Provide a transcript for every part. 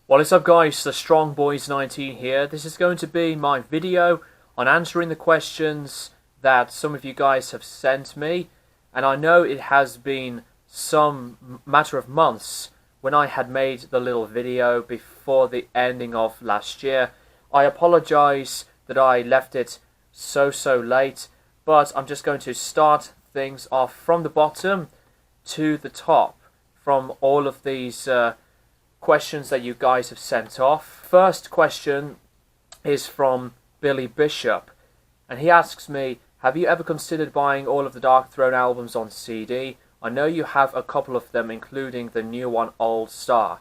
What is up guys, the Strong Boys 19 here. This is going to be my video on answering the questions that some of you guys have sent me, and I know it has been some matter of months when I had made the little video before the ending of last year. I apologize that I left it so late, but I'm just going to start things off from the bottom to the top from all of these questions that you guys have sent off. First question is from Billy Bishop, and he asks me, have you ever considered buying all of the Darkthrone albums on CD? I know you have a couple of them, including the new one, Old Star.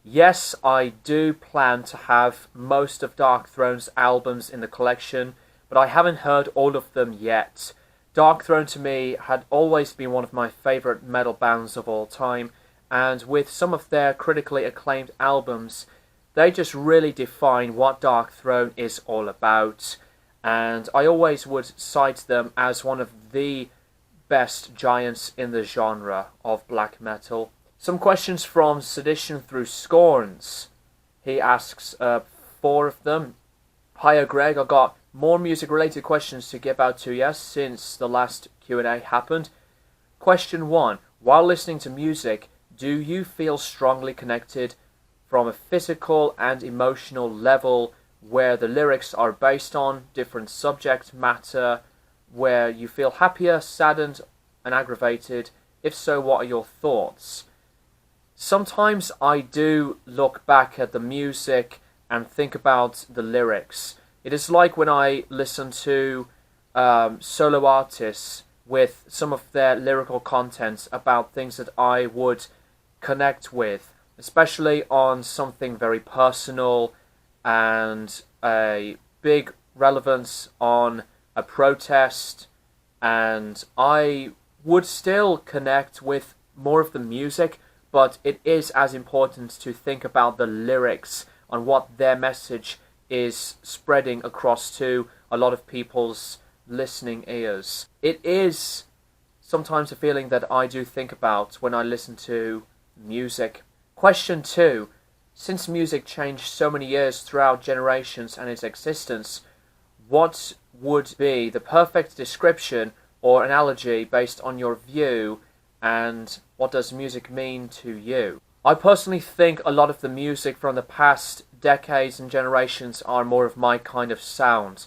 Yes, I do plan to have most of Darkthrone's albums in the collection, but I haven't heard all of them yet. Darkthrone to me had always been one of my favourite metal bands of all time, and with some of their critically acclaimed albums, they just really define what Darkthrone is all about, and I always would cite them as one of the best giants in the genre of black metal. Some questions from Sedition Through Scorns. He asks 4 of them. Hiya Greg, I got more music related questions to get out to you since the last Q&A happened. Question 1. While listening to music, do you feel strongly connected from a physical and emotional level where the lyrics are based on different subject matter, where you feel happier, saddened and aggravated? If so, what are your thoughts? Sometimes I do look back at the music and think about the lyrics. It is like when I listen to solo artists with some of their lyrical contents about things that I would connect with, especially on something very personal and a big relevance on a protest, and I would still connect with more of the music, but it is as important to think about the lyrics on what their message is spreading across to a lot of people's listening ears. It is sometimes a feeling that I do think about when I listen to music. Question 2. Since music changed so many years throughout generations and its existence, what would be the perfect description or analogy based on your view, and what does music mean to you? I personally think a lot of the music from the past decades and generations are more of my kind of sound.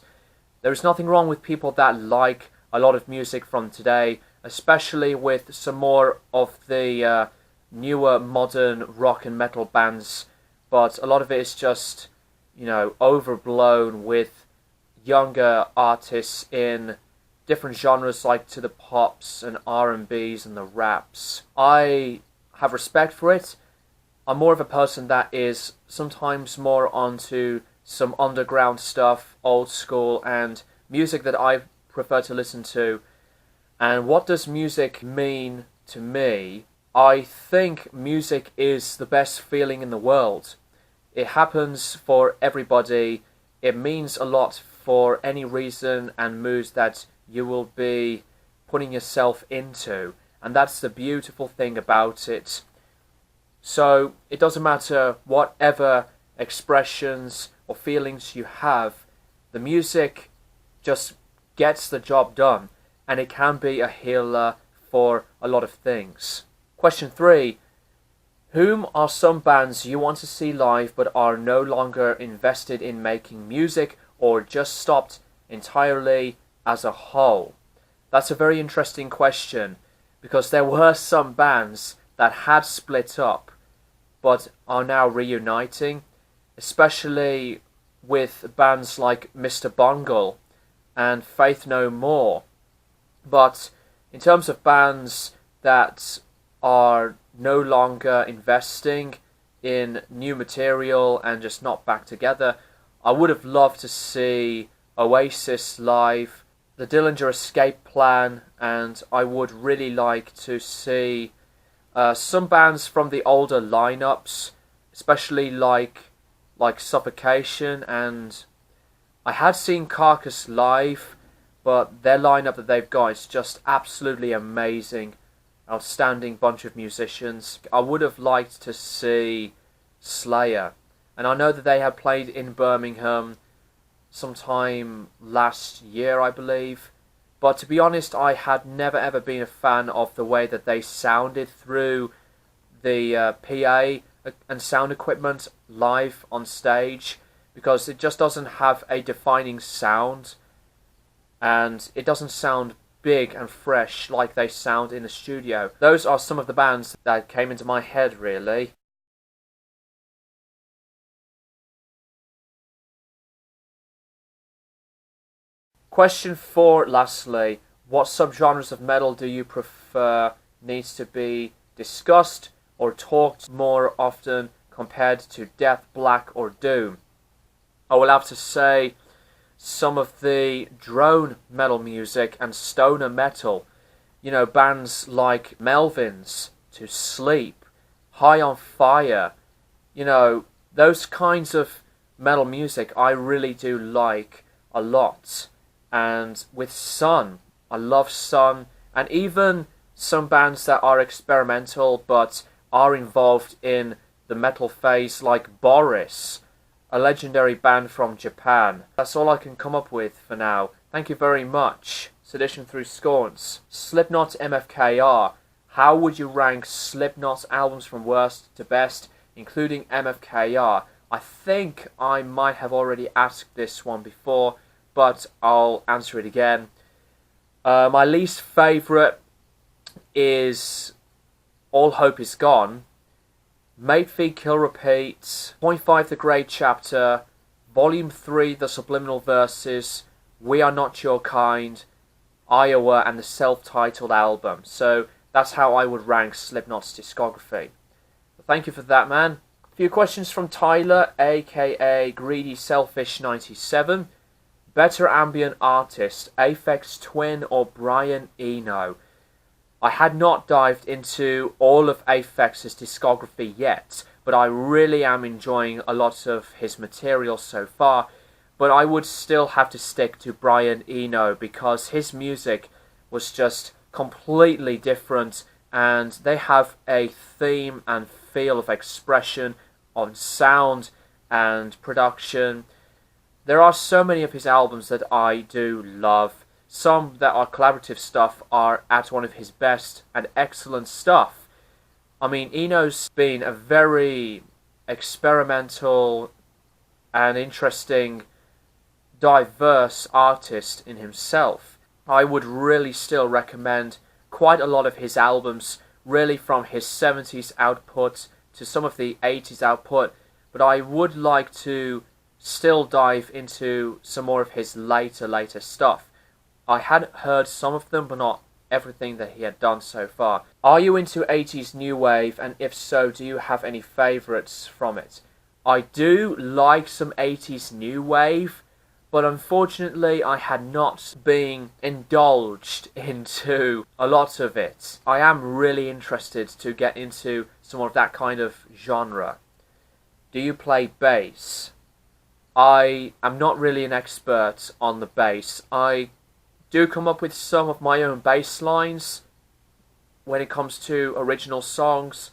There is nothing wrong with people that like a lot of music from today, especially with some more of the newer modern rock and metal bands, but a lot of it is just, overblown with younger artists in different genres like to the pops and R&Bs and the raps. I have respect for it. I'm more of a person that is sometimes more onto some underground stuff, old school, and music that I prefer to listen to. And what does music mean to me? I think music is the best feeling in the world. It happens for everybody. It means a lot for any reason and mood that you will be putting yourself into. And that's the beautiful thing about it. So it doesn't matter whatever expressions or feelings you have, the music just gets the job done, and it can be a healer for a lot of things. Question 3. Whom are some bands you want to see live but are no longer invested in making music or just stopped entirely as a whole? That's a very interesting question, because there were some bands that had split up but are now reuniting, especially with bands like Mr. Bungle and Faith No More. But in terms of bands that are no longer investing in new material and just not back together, I would have loved to see Oasis live, the Dillinger Escape Plan, and I would really like to see some bands from the older lineups, especially like Suffocation, and I had seen Carcass live, but their lineup that they've got is just absolutely amazing. Outstanding bunch of musicians. I would have liked to see Slayer. and I know that they have played in Birmingham sometime last year, I believe. But to be honest, I had never ever been a fan of the way that they sounded through the PA and sound equipment live on stage, because it just doesn't have a defining sound, and it doesn't sound big and fresh like they sound in the studio. Those are some of the bands that came into my head, really. Question 4, lastly. What subgenres of metal do you prefer needs to be discussed or talked more often compared to death, black, or doom? I will have to say some of the drone metal music and stoner metal. You know, bands like Melvins, To Sleep, High on Fire. You know, those kinds of metal music I really do like a lot. And with Sun, I love Sun, and even some bands that are experimental but are involved in the metal phase, like Boris, a legendary band from Japan. That's all I can come up with for now. Thank you very much. Sedition Through Scorns. Slipknot MFKR. How would you rank Slipknot's albums from worst to best, including MFKR? I think I might have already asked this one before, but I'll answer it again. My least favourite is All Hope Is Gone, Mate Feed Kill Repeat, Point 5 The Great Chapter, Volume 3 The Subliminal Verses, We Are Not Your Kind, Iowa, and the self-titled album. So that's how I would rank Slipknot's discography. Thank you for that, man. A few questions from Tyler, aka Greedy Selfish 97. Better ambient artist, Aphex Twin or Brian Eno? I had not dived into all of Aphex's discography yet, but I really am enjoying a lot of his material so far. But I would still have to stick to Brian Eno because his music was just completely different, and they have a theme and feel of expression on sound and production. There are so many of his albums that I do love. Some that are collaborative stuff are at one of his best and excellent stuff. I mean, Eno's been a very experimental and interesting, diverse artist in himself. I would really still recommend quite a lot of his albums, really from his 70s output to some of the 80s output, but I would like to still dive into some more of his later stuff. I had heard some of them, but not everything that he had done so far. Are you into 80s new wave, and if so, do you have any favourites from it? I do like some 80s new wave, but unfortunately I had not been indulged into a lot of it. I am really interested to get into some of that kind of genre. Do you play bass? I am not really an expert on the bass. I do come up with some of my own bass lines when it comes to original songs,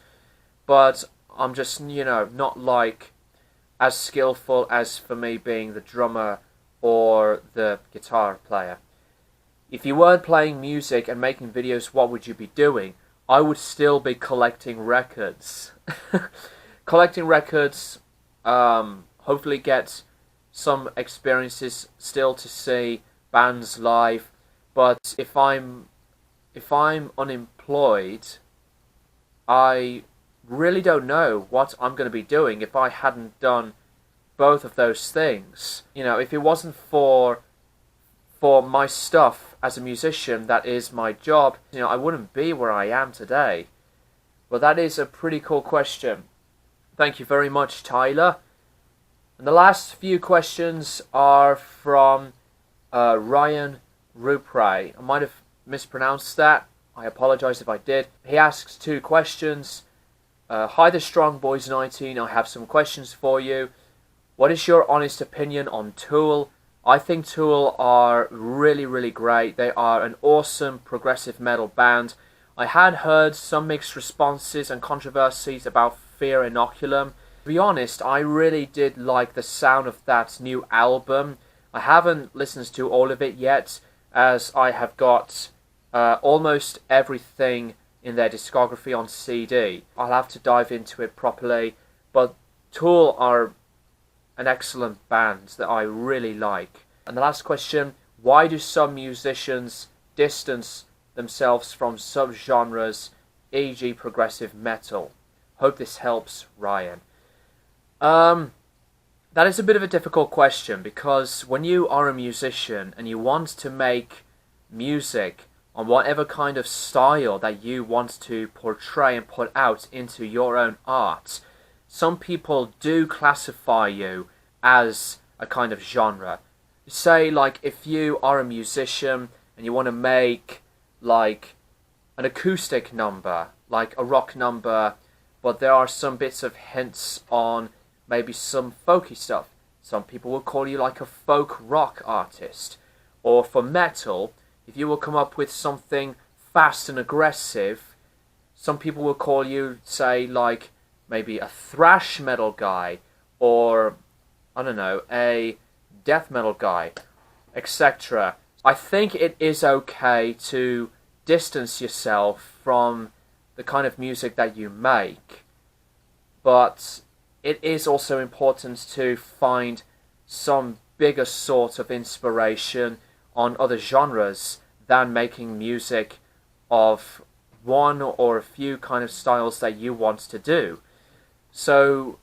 but I'm just, not like as skillful as for me being the drummer or the guitar player. If you weren't playing music and making videos, what would you be doing? I would still be collecting records. Collecting records, hopefully get some experiences still to see bands live, but if I'm unemployed, I really don't know what I'm going to be doing if I hadn't done both of those things. If it wasn't for my stuff as a musician, that is my job, I wouldn't be where I am today. Well, that is a pretty cool question. Thank you very much, Tyler. And the last few questions are from Ryan Rupray. I might have mispronounced that. I apologise if I did. He asks 2 questions. Hi, the Strong Boys 19. I have some questions for you. What is your honest opinion on Tool? I think Tool are really, really great. They are an awesome progressive metal band. I had heard some mixed responses and controversies about Fear Inoculum. To be honest, I really did like the sound of that new album. I haven't listened to all of it yet, as I have got almost everything in their discography on CD. I'll have to dive into it properly, but Tool are an excellent band that I really like. And the last question, why do some musicians distance themselves from subgenres, e.g. progressive metal? Hope this helps, Ryan. That is a bit of a difficult question, because when you are a musician and you want to make music on whatever kind of style that you want to portray and put out into your own art, some people do classify you as a kind of genre. Say, like, if you are a musician and you want to make like an acoustic number, like a rock number, but there are some bits of hints on maybe some folky stuff, some people will call you like a folk rock artist. Or for metal, if you will come up with something fast and aggressive, some people will call you, say, like maybe a thrash metal guy, or I don't know, a death metal guy, etc. I think it is okay to distance yourself from the kind of music that you make, but it is also important to find some bigger sort of inspiration on other genres than making music of one or a few kind of styles that you want to do. So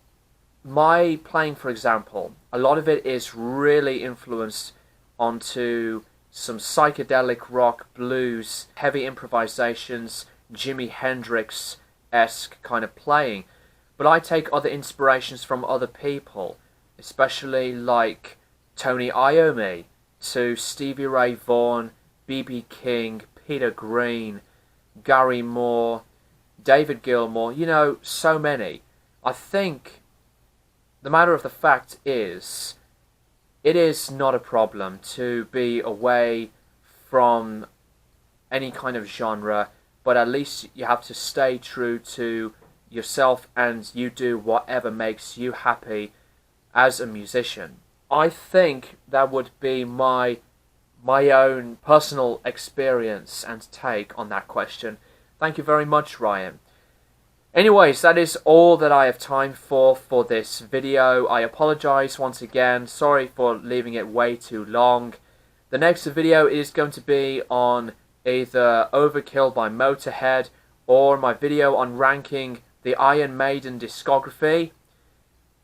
my playing, for example, a lot of it is really influenced onto some psychedelic rock, blues, heavy improvisations, Jimi Hendrix-esque kind of playing. But I take other inspirations from other people, especially like Tony Iommi, to Stevie Ray Vaughan, B.B. King, Peter Green, Gary Moore, David Gilmour, you know, so many. I think the matter of the fact is, it is not a problem to be away from any kind of genre, but at least you have to stay true to yourself and you do whatever makes you happy as a musician. I think that would be my own personal experience and take on that question. Thank you very much, Ryan. Anyways, that is all that I have time for this video. I apologize once again. Sorry for leaving it way too long. The next video is going to be on either Overkill by Motorhead or my video on ranking the Iron Maiden discography.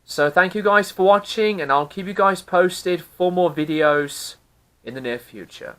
So thank you guys for watching, and I'll keep you guys posted for more videos in the near future.